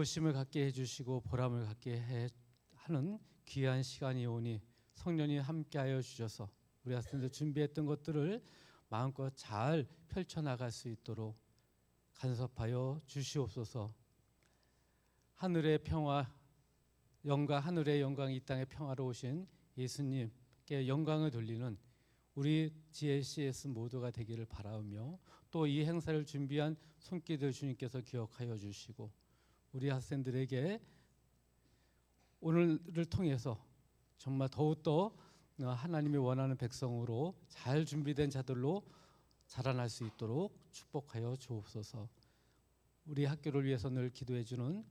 기쁘심을 갖게 해주시고 보람을 갖게 하는 귀한 시간이 오니 성령이 함께하여 주셔서 우리 학생들 준비했던 것들을 마음껏 잘 펼쳐나갈 수 있도록 간섭하여 주시옵소서. 하늘의 평화, 하늘의 영광, 이 땅의 평화로 오신 예수님께 영광을 돌리는 우리 GLCS 모두가 되기를 바라며, 또 이 행사를 준비한 손길들 주님께서 기억하여 주시고 우리 학생들에게 오늘을 통해서 정말 더욱더 하나님이 원하는 백성으로 잘 준비된 자들로 자라날 수 있도록 축복하여 주옵소서. 우리 학교를 위해서 늘 기도해 주는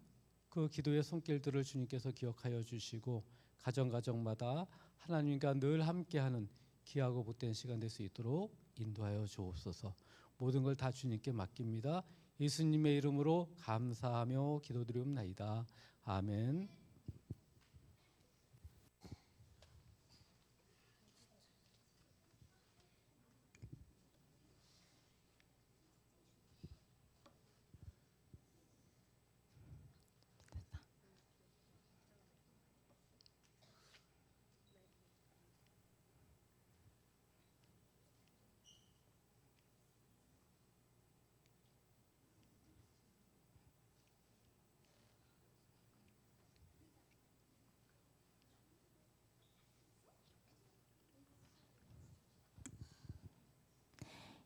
그 기도의 손길들을 주님께서 기억하여 주시고 가정마다 하나님과 늘 함께하는 귀하고 복된 시간 될 수 있도록 인도하여 주옵소서. 모든 걸 다 주님께 맡깁니다. 예수님의 이름으로 감사하며 기도드리옵나이다. 아멘.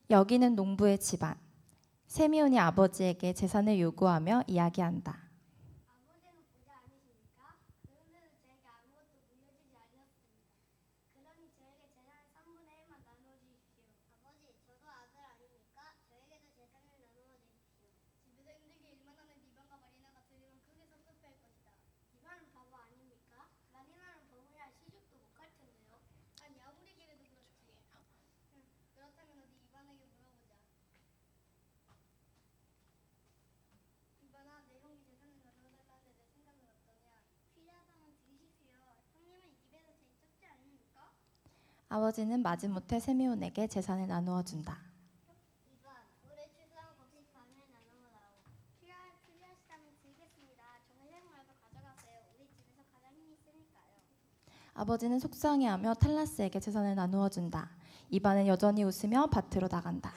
여기는 농부의 집안. 세미온이 아버지에게 재산을 요구하며 이야기한다. 아버지는 부자 아니십니까? 그런데도 저에게 아무것도 물려주지 않으셨습니다. 그러니 저에게 재산의 3분의 1만 나누어 주십시오. 아버지, 저도 아들 아닙니까? 저에게도 재산을 나누어 주십시오. 집에서 힘들게 일만 하는 니반과 마리나가 들으면 크게 섭섭해할 것이다. 니반은 바보 아닙니까? 마리나는 바보야 시집도 못 갈 텐데요. 아니 아무리 그래도 그렇지. 그렇다면 어디 이반에게 물어보자. 이반아, 내 형이 재산을 나눠달라는데 내 생각은 어떠냐? 필요하다면 드리십시오. 형님은 입에서 제일 적지 않습니까? 아버지는 마지못해 세미온에게 재산을 나누어 준다. 이반, 올해 출산한 곡식 반을 나누어다오. 필요하시다면 드리겠습니다. 정말 형 말고 가져가세요. 우리 집에서 가장 힘이 있으니까요. 아버지는 속상해하며 탈라스에게 재산을 나누어 준다. 이반은 여전히 웃으며 밭으로 나간다.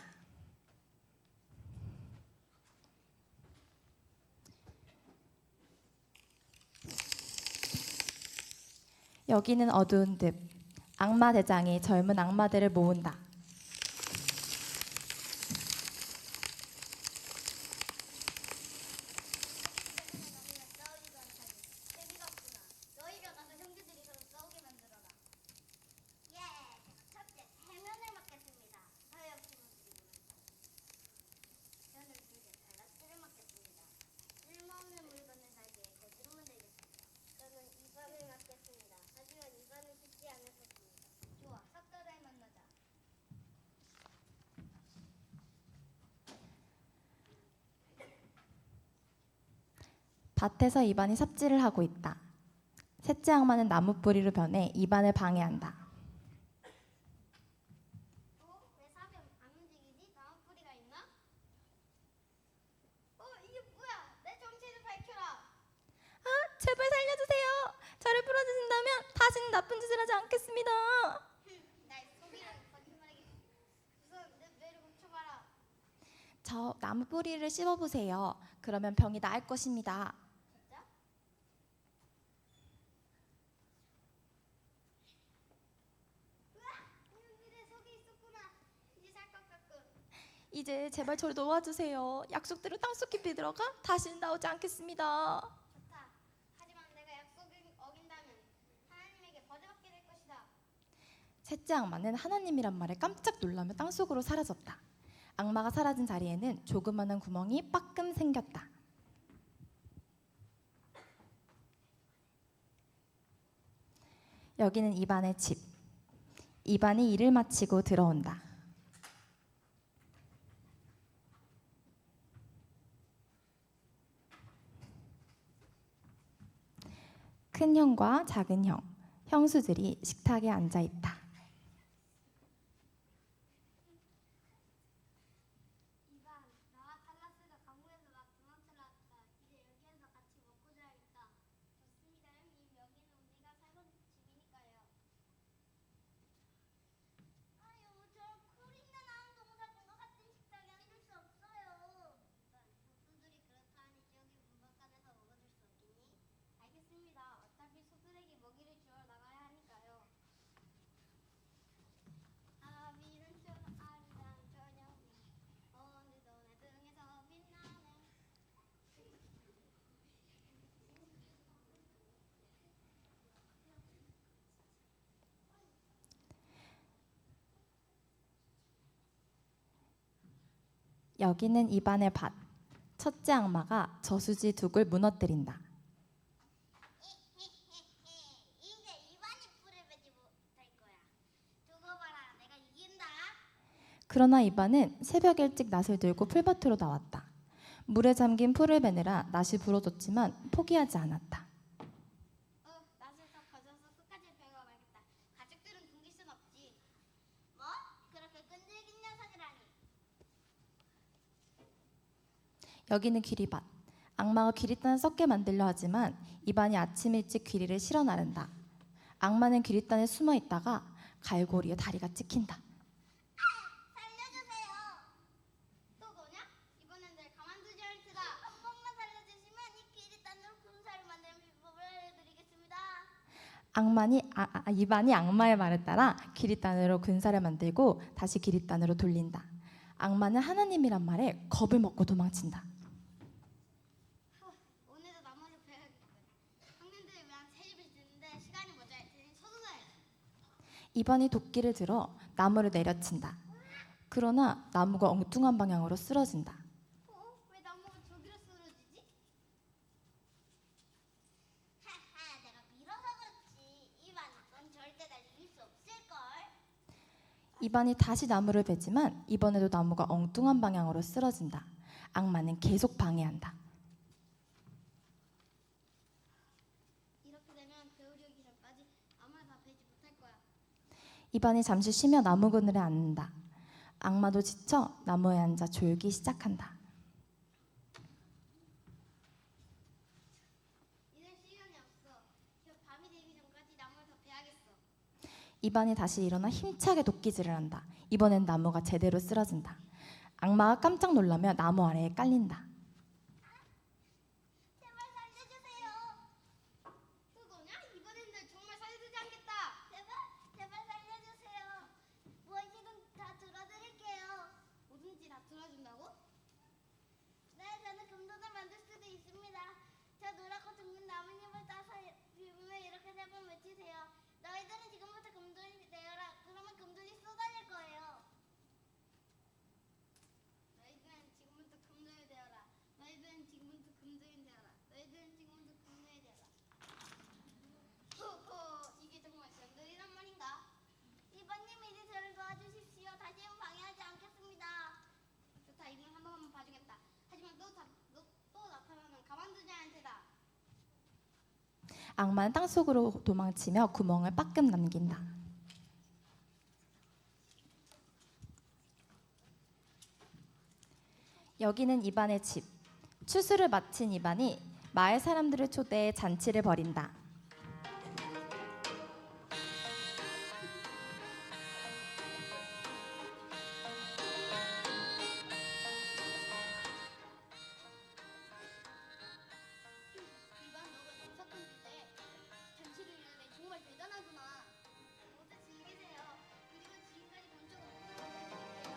여기는 어두운 늪. 악마 대장이 젊은 악마들을 모은다. 싸우지도 않다니. 재미가 없구나. 너희가 가서 형제들이 서로 싸우게 만들어라. 예, 첫째, 해면을 맡겠습니다. 저 역시 저는 둘째, 달라스를 맡겠습니다. 쓸모없는 물건을 살기에 거지로만 되겠습니다. 저는 이반을 맡겠습니다. 하지만 이반은 쉽지 않을 것입니다. 좋아, 삽다를 만나자. 밭에서 이반이 삽질을 하고 있다. 셋째 악마는 나무 뿌리로 변해 이반을 방해한다. 왜 삽이 안 움직이지? 나무 뿌리가 있나? 이게 뭐야? 내 정체를 밝혀라. 제발 살려주세요. 저를 풀어주신다면 다시는 나쁜 짓을 하지 않겠습니다. 날 속이는 거짓말이겠지. 우선 내 뇌를 훔쳐봐라. 저 나무 뿌리를 씹어보세요. 그러면 병이 나을 것입니다. 진짜? 내 속에 있었구나. 이제 살 것 같군. 이제 제발 저를 놓아주세요. 약속대로 땅속 깊이 들어가 다시는 나오지 않겠습니다. 좋다. 하지만 내가 약속을 어긴다면 하나님에게 벌을받게 될 것이다. 셋째 악마는 하나님이란 말에 깜짝 놀라며 땅속으로 사라졌다. 악마가 사라진 자리에는 조그마한 구멍이 빠끔 생겼다. 여기는 이반의 집. 이반이 일을 마치고 들어온다. 큰 형과 작은 형, 형수들이 식탁에 앉아 있다. 이반, 나와 탈라스가 감옥에서 막 도망쳐 나왔다. 이제 여기에서 같이 여기는 입안의 밭. 첫째 악마가 저수지 둑을 무너뜨린다. 이제 이반이 풀을 베지 못할 거야. 두고 봐라, 내가 이긴다. 그러나 이반은 새벽 일찍 낫을 들고 풀밭으로 나왔다. 물에 잠긴 풀을 베느라 낫이 부러졌지만 포기하지 않았다. 낫을 더 가져서 끝까지 배워 말겠다. 가족들은 굶길 순 없지. 뭐? 그렇게 끈질긴 녀석이라니. 여기는 귀리밭. 악마가 귀리단을 썩게 만들려 하지만 이반이 아침 일찍 귀리를 실어 나른다. 악마는 귀리단에 숨어 있다가 갈고리에 다리가 찍힌다. 살려주세요. 또 너냐? 이번엔 날 가만두지 않을 테다. 한 번만 살려주시면 이 기리단으로 군사를 만드는 비법을 알려드리겠습니다. 이반이 악마의 말을 따라 귀리단으로 군사를 만들고 다시 귀리단으로 돌린다. 악마는 하나님이란 말에 겁을 먹고 도망친다. 오늘도 나무를 베야겠군. 형님들이 왜한 세입을 짓는데 시간이 모자랄 테니 서둘러야지. 이반이 도끼를 들어 나무를 내려친다. 그러나 나무가 엉뚱한 방향으로 쓰러진다. 왜 나무가 저기로 쓰러지지? 하하, 내가 밀어서 그렇지. 이반, 넌 절대 날 이길 수 없을걸. 이반이 다시 나무를 베지만 이번에도 나무가 엉뚱한 방향으로 쓰러진다. 악마는 계속 방해한다. 이렇게 되면 배우려 기름까지 아무나 다 베지 못할 거야. 이반이 잠시 쉬며 나무 그늘에 앉는다. 악마도 지쳐 나무에 앉아 졸기 시작한다. 이제 시간이 없어. 밤이 되기 전까지 나무를 더 베야겠어. 이반이 다시 일어나 힘차게 도끼질을 한다. 이번엔 나무가 제대로 쓰러진다. 악마가 깜짝 놀라며 나무 아래에 깔린다. 제발 살려주세요. 또 너냐? 이번엔 날 정말 살려주지 않겠다. 제발 살려주세요. 무엇이든 다 들어드릴게요. 뭐든지 다 들어준다고? 네, 저는 금도를 만들 수도 있습니다. 저 노랗고 둥근 나뭇잎을 따서 빗으면 이렇게 세 번 외치세요. 너희들은 지금부터 금돌이 되어라. 그러면 금돌이 쏟아질 거예요. 너희들은 지금부터 금돌이 되어라. 너희들은 지금부터 금돌이 되어라. 너희들은 지금부터 금돌이 되어라. 호호, 이게 정말 금돌이란 말인가? 이번님 이제 저를 도와주십시오. 다시는 방해하지 않겠습니다. 좋다, 이번 한 번만 봐주겠다. 하지만 또 나타나면 가만두지 않을 테다. 악마는 땅속으로 도망치며 구멍을 빠끔 남긴다. 여기는 이반의 집. 추수를 마친 이반이 마을 사람들을 초대해 잔치를 벌인다. 이반, 너가 농사꾼 주제에 잔치를 이루네. 정말 대단하구나. 모두 즐기세요. 그리고 지금까지 본 적 없는 것을 드릴게요.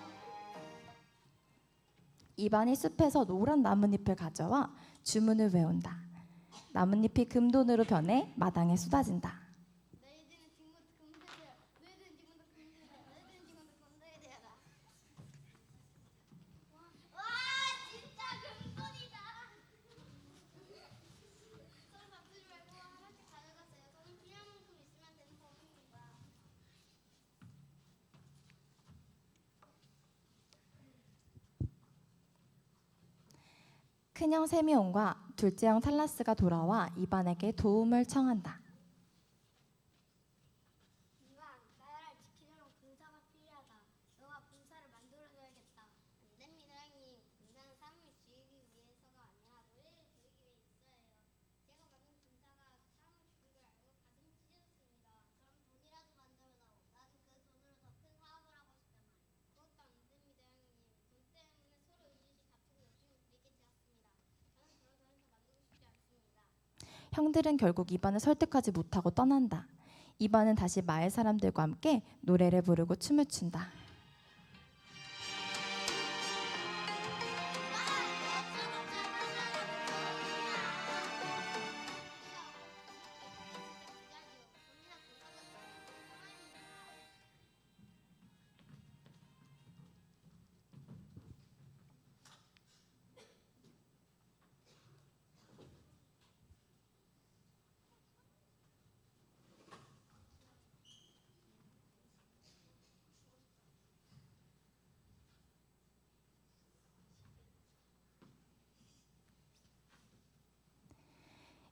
이반이 숲에서 노란 나뭇잎을 가져와 주문을 외운다. 나뭇잎이 금돈으로 변해 마당에 쏟아진다. 너희들은 지금부터 금들이 되어라. 너희들은 지금부터 금들이 되어라. 너희들은 지금부터 금들이 되어라. 와, 진짜 금손이다. 서로 바꾸지 말고 하나씩 가져가세요. 저는 필요한 만큼 있으면 되는 법입니다. 큰형 세미온과 둘째 형 탈라스가 돌아와 이반에게 도움을 청한다. 이반, 나라를 지키려면 군사가 필요하다. 너가 군사를 만들어줘야겠다. 안 됩니다, 형님. 군사는 삶을 지키기 위해서가 아니라 노예를 부리기 위해 있어요. 제가 만든 군사가 사람을 죽인 걸 알고 가슴이 찢어졌습니다. 그럼 돈이라도 만들어다오. 나는 그 돈으로 더 큰 사업을 하고 싶단 말이에요. 그것도 안 됩니다, 형님. 돈 때문에 서로 의짓이 다투고 욕심을 부리게 되었습니다. 저는 그런 돈을 더 만들고 싶지 않습니다. 형들은 결국 이반을 설득하지 못하고 떠난다. 이반은 다시 마을 사람들과 함께 노래를 부르고 춤을 춘다.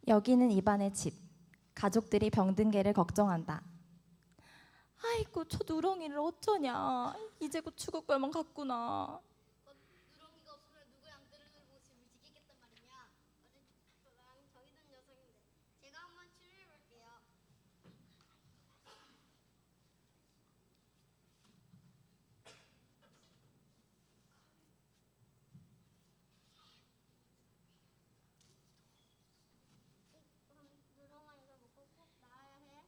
여기는 이반의 집. 가족들이 병든 개를 걱정한다. 아이고 저 누렁이를 어쩌냐. 이제 곧 죽을 것만 같구나. 누렁이가 없으면 누구 양떼를 들고 집을 지키겠단 말이냐. 어제 나랑 저기던 녀석인데 제가 한번 치료해 볼게요. 누렁이가 먹고 꼭 나아야 해.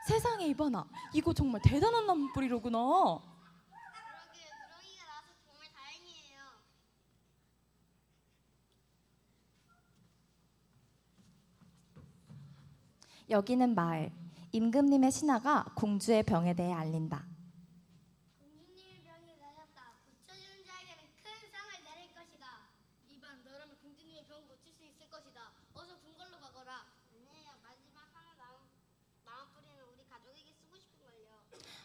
세상에 이반아, 이거 정말 대단한 나무 뿌리로구나. 그러게 누렁이가 나와서 정말 다행이에요. 여기는 마을. 임금님의 신하가 공주의 병에 대해 알린다. 공주님의 병이 나셨다. 고쳐주는 자에게는 큰 상을 내릴 것이다. 이반 너라면 공주님의 병을 고칠 수 있을 것이다. 어서 궁궐로 가거라. 아니에요. 마지막 하나 남은 뿌리는 우리 가족에게 쓰고 싶은걸요.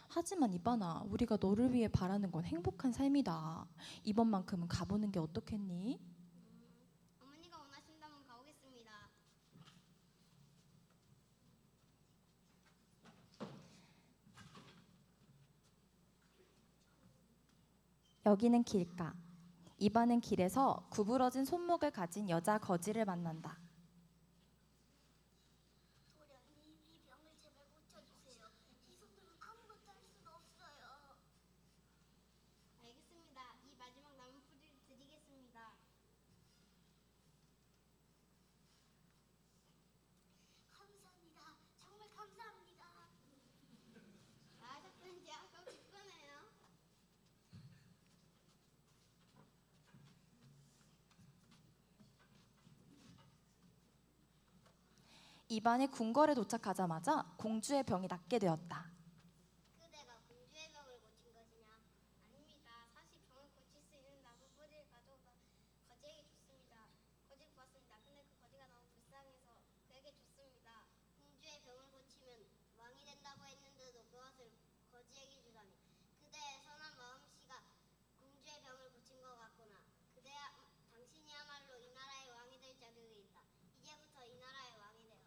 하지만 이반아, 우리가 너를 위해 바라는 건 행복한 삶이다. 이번만큼은 가보는 게 어떻겠니? 어머니가 원하신다면 가오겠습니다. 여기는 길가. 이반은 길에서 구부러진 손목을 가진 여자 거지를 만난다. 도련님, 이 병을 제발 고쳐주세요. 이 손으로 아무것도 할 수는 없어요. 알겠습니다. 이 마지막 남은 뿌리를 드리겠습니다. 감사합니다. 정말 감사합니다. 나으셨는지 아까 기쁘네요. 이반이 궁궐에 도착하자마자 공주의 병이 낫게 되었다. 그대가 공주의 병을 고친 것이냐? 아닙니다. 사실 병을 고칠 수 있는 나무 뿌리를 가져오다 거지에게 줬습니다. 거지를 보았습니다. 근데 그 거지가 너무 불쌍해서 그에게 줬습니다. 공주의 병을 고치면 왕이 된다고 했는데도 그것을 거지에게 주다니. 그대의 선한 마음씨가 공주의 병을 고친 것 같구나. 당신이야말로 이 나라의 왕이 될 자격이 있다. 이제부터 이 나라의 왕이 되어.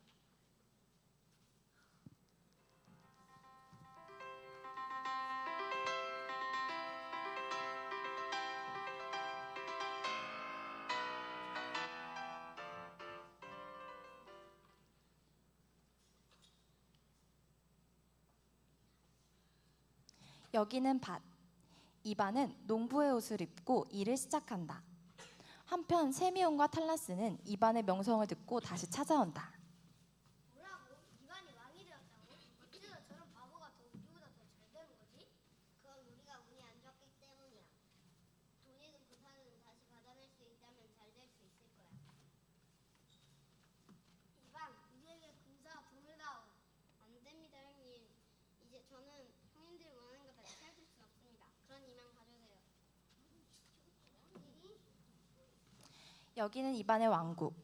여기는 밭. 이반은 농부의 옷을 입고 일을 시작한다. 한편 세미온과 탈라스는 이반의 명성을 듣고 다시 찾아온다. 뭐라고? 이반이 왕이 되었다고? 어째서 저런 바보가 우리보다 더 잘 되는 거지? 그건 우리가 운이 안 좋았기 때문이야. 돈 잃은 부산은 다시 받아낼 수 있다면 잘 될 수 있을 거야. 이반, 우리에게 군사와 돈을 다오. 안 됩니다, 형님. 이제 저는 형님들이 원하는 거 다 채워줄 순 없습니다. 그런 이만 가져세요. 여기는 이반의 왕국.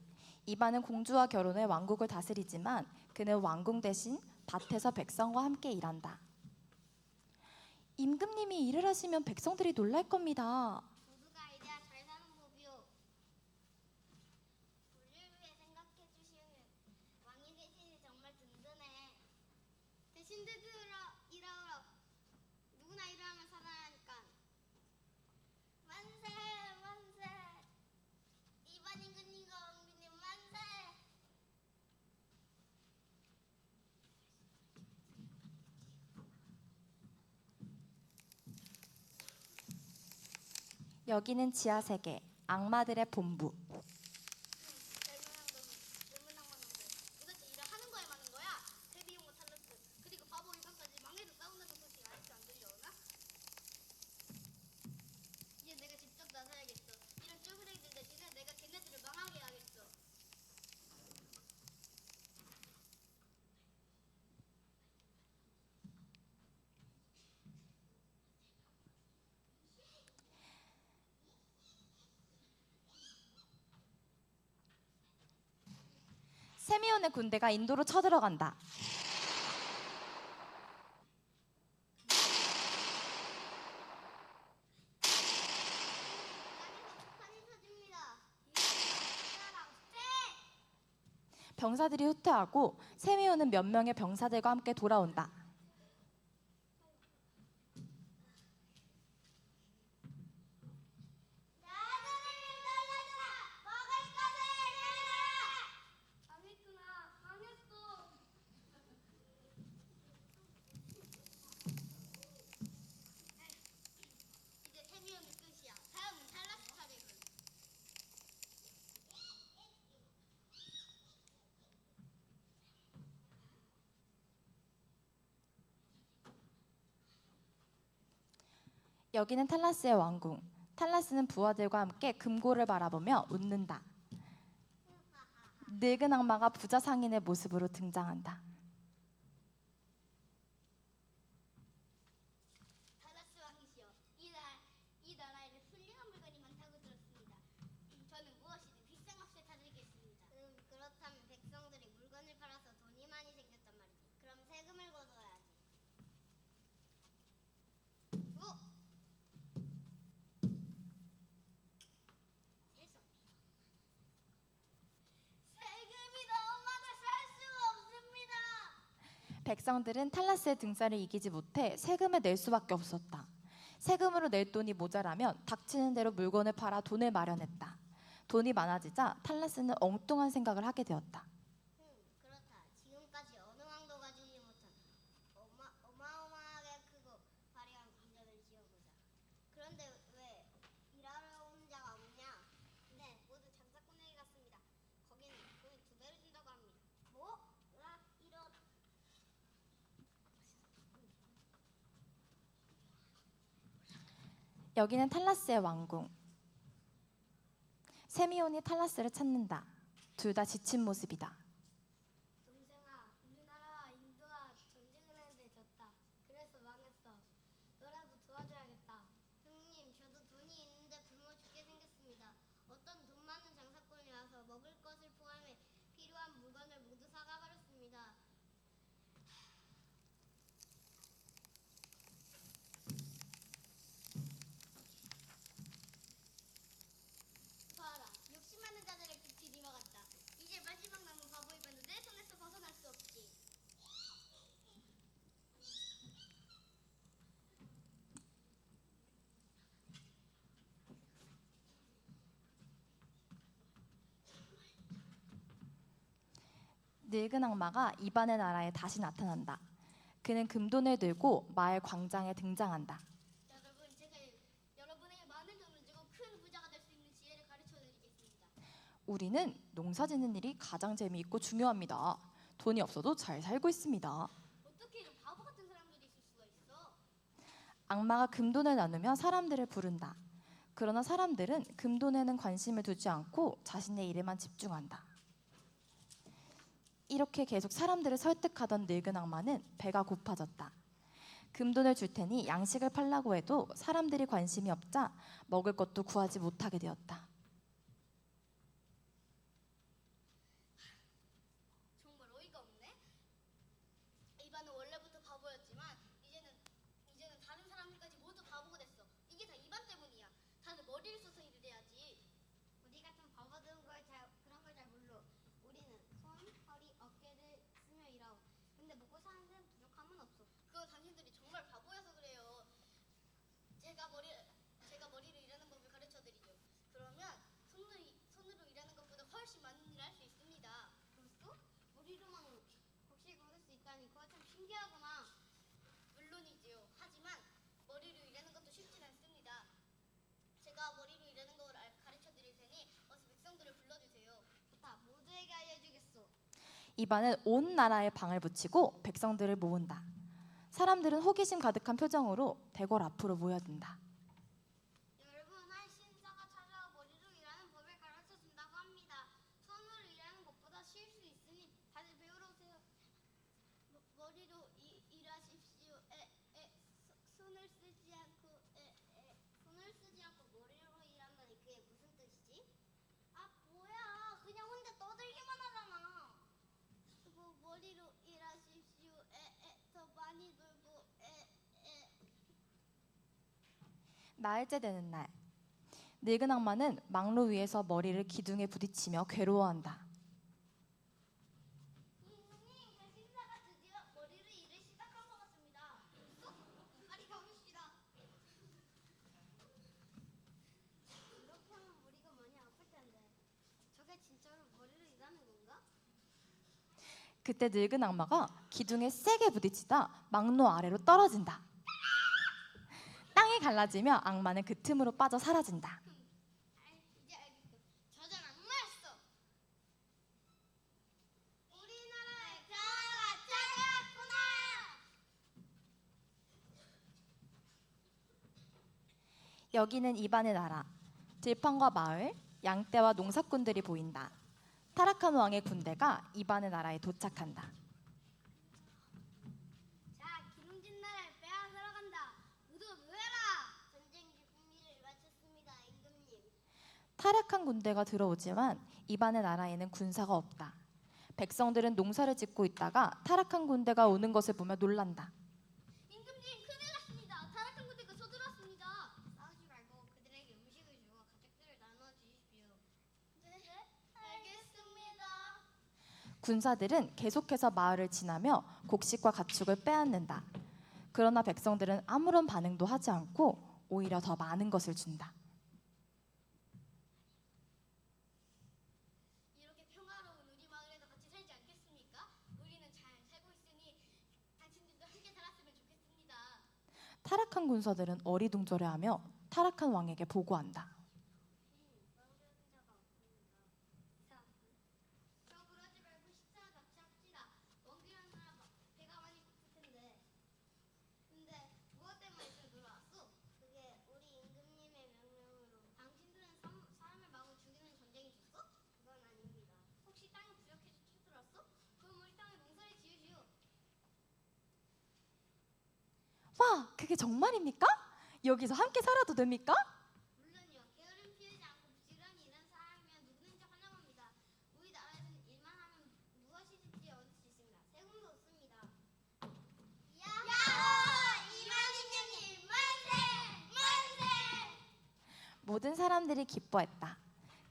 이반은 공주와 결혼해 왕국을 다스리지만 그는 왕궁 대신 밭에서 백성과 함께 일한다. 임금님이 일을 하시면 백성들이 놀랄 겁니다. 모두가 이래야 잘 사는 법이오. 우리를 위해 생각해 주시는 왕이 되시니 정말 든든해. 대신들 일하러 누구나 일하면 살아야 하니까. 만세 만세. 이반 임금님과 왕비님 만세. 여기는 지하세계, 악마들의 본부. 젊은 악마놈들. 도대체 일을 하는 거야 마는 거야? 세비용과 탈러스 그리고 바보 일반까지 망해도 싸운다는 소식 아직도 안 들려오나? 이제 내가 직접 나서야겠어. 이런 쪼그레기들 대신에 내가 걔네들을 망하게 하겠어. 세미온의 군대가 인도로 쳐들어간다. 땅에서 폭탄이 터집니다. 이사람 스텝! 병사들이 후퇴하고 세미오는 몇 명의 병사들과 함께 돌아온다. 망했구나. 망했어. 이제 세미오는 끝이야. 다음은 탈라스 차례군. 여기는 탈라스의 왕궁. 탈라스는 부하들과 함께 금고를 바라보며 웃는다. 늙은 악마가 부자 상인의 모습으로 등장한다. 탈라스 왕이시여, 이 나라에는 훌륭한 물건이 많다고 들었습니다. 저는 무엇이든 빅상값에 사드리겠습니다. 그렇다면 백성들이 물건을 팔아서 돈이 많이 생겼단 말이지. 그럼 세금을 걷어야지. 오! 세금이 너무 많아 살 수가 없습니다. 백성들은 탈라스의 등살을 이기지 못해 세금을 낼 수밖에 없었다. 세금으로 낼 돈이 모자라면 닥치는 대로 물건을 팔아 돈을 마련했다. 돈이 많아지자 탈라스는 엉뚱한 생각을 하게 되었다. 그렇다. 지금까지 어느 왕도 가지지 못한 어마어마하게 크고 화려한 궁전을 지어보자. 그런데 왜 일하러 온 자가 없냐? 네, 모두 장사꾼에게 갔습니다. 거기는 돈이 2배로 준다고 합니다. 뭐? 이런. 여기는 탈라스의 왕궁. 세미온이 탈라스를 찾는다. 둘 다 지친 모습이다. 동생아, 우리나라와 인도가 전쟁을 했는데 졌다. 그래서 망했어. 너라도 도와줘야겠다. 형님, 저도 돈이 있는데 굶어 죽게 생겼습니다. 어떤 돈 많은 장사꾼이 와서 먹을 것을 포함해 필요한 물건을 모두 사가 버렸습니다. 봐라, 욕심 많은 자들의 빛이 뒤먹었다. 이제 마지막 남은 바보의 반도 내 손에서 벗어날 수 없지. 늙은 악마가 이반의 나라에 다시 나타난다. 그는 금돈을 들고 마을 광장에 등장한다. 여러분, 제가 여러분에게 많은 돈을 주고 큰 부자가 될 수 있는 지혜를 가르쳐 드리겠습니다. 우리는 농사 짓는 일이 가장 재미있고 중요합니다. 돈이 없어도 잘 살고 있습니다. 어떻게 이런 바보 같은 사람들이 있을 수가 있어? 악마가 금돈을 나누며 사람들을 부른다. 그러나 사람들은 금돈에는 관심을 두지 않고 자신의 일에만 집중한다. 이렇게 계속 사람들을 설득하던 늙은 악마는 배가 고파졌다. 금돈을 줄 테니 양식을 팔라고 해도 사람들이 관심이 없자 먹을 것도 구하지 못하게 되었다. 정말 어이가 없네. 이반은 원래부터 바보였지만 이제는 다른 사람들까지 모두 바보가 됐어. 이게 다 이반 때문이야. 다들 머리를 써서 일을 해야지. 우리 같은 바보들은 그런 걸 잘 몰라. 우리는 손, 허리, 어깨를 쓰며 일하고. 근데 먹고 사는 데는 부족함은 없어. 그건 당신들이 정말 바보여서 그래요. 제가 머리로 일하는 법을 가르쳐 드리죠. 그러면 손으로 일하는 것보다 훨씬 많은 일을 할 수 있습니다. 벌써? 머리로만 곡식 얻을 수 있다니 그거 참 신기하구나. 물론이지요. 하지만 머리로 일하는 것도 쉽진 않습니다. 제가 머리로 일하는 걸 가르쳐 드릴 테니 어서 백성들을 불러주세요. 좋다. 모두에게 알려주겠소. 이반은 온 나라에 방을 붙이고 백성들을 모은다. 사람들은 호기심 가득한 표정으로 대궐 앞으로 모여든다. 여러분, 한 신사가 찾아와 머리로 일하는 법을 가르쳐 준다고 합니다. 손으로 일하는 것보다 쉬울 수 있으니 다들 배우러 오세요. 머리로 일하십시오. 손을 쓰지 않고 머리로 일한다니 그게 무슨 뜻이지? 아, 뭐야? 그냥 혼자 떠들기만 하잖아. 머리로 일하십시오. 더 많이 놀고 나흘째 되는 날, 늙은 악마는 망로 위에서 머리를 기둥에 부딪히며 괴로워한다. 그때 늙은 악마가 기둥에 세게 부딪히다 막로 아래로 떨어진다. 땅이 갈라지며 악마는 그 틈으로 빠져 사라진다. 이제 알겠어. 저전 악마였어. 우리나라의 평화가 찾아왔구나. 여기는 이반의 나라. 들판과 마을, 양떼와 농사꾼들이 보인다. 타락한 왕의 군대가 이반의 나라에 도착한다. 자, 기름진 나라를 빼앗으러 간다. 모두 모여라. 전쟁 준비를 마쳤습니다, 임금님. 타락한 군대가 들어오지만 이반의 나라에는 군사가 없다. 백성들은 농사를 짓고 있다가 타락한 군대가 오는 것을 보며 놀란다. 임금님, 큰일 났습니다. 타락한 군대가 쳐들어왔습니다. 싸우지 말고 그들에게 음식을 주고 가족들을 나누어 주십시오. 네, 알겠습니다. 군사들은 계속해서 마을을 지나며 곡식과 가축을 빼앗는다. 그러나 백성들은 아무런 반응도 하지 않고 오히려 더 많은 것을 준다. 이렇게 평화로운 우리 마을에서 같이 살지 않겠습니까? 우리는 잘 살고 있으니 당신들도 함께 살았으면 좋겠습니다. 타락한 군사들은 어리둥절해하며 타락한 왕에게 보고한다. 저 그러지 말고 식사나 같이 합시다. 원기란 나라 배가 많이 고플 텐데. 근데 무엇 때문에 지금 돌아왔어? 그게 우리 임금님의 명령으로. 당신들은 사람을 마구 죽이는 전쟁이 졌어? 그건 아닙니다. 혹시 땅이 부족해서 쳐들어왔어? 그럼 우리 땅에 농사를 지으시오. 와, 그게 정말입니까? 여기서 함께 살아도 됩니까? 물론이요. 게으름 피우지 않고 부지런히 일하는 사람이면 누구든지 환영합니다. 우리 나라에서는 일만 하면 무엇이든지 얻을 수 있습니다. 세금도 없습니다. 야호! 이만희님 만세! 만세! 모든 사람들이 기뻐했다.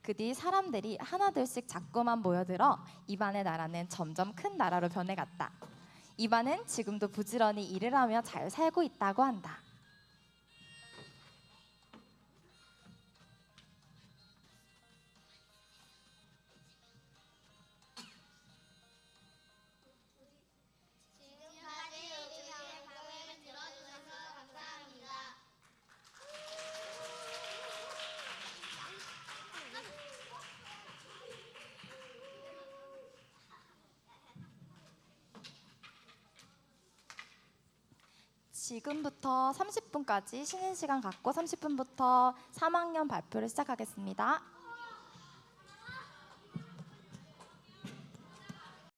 그 뒤 사람들이 하나둘씩 자꾸만 모여들어 이반의 나라는 점점 큰 나라로 변해갔다. 이반은 지금도 부지런히 일을 하며 잘 살고 있다고 한다. 지금까지 우리의 방송을 들어주셔서 감사합니다. 지금부터 30분까지 쉬는 시간 갖고 30분부터 3학년 발표를 시작하겠습니다.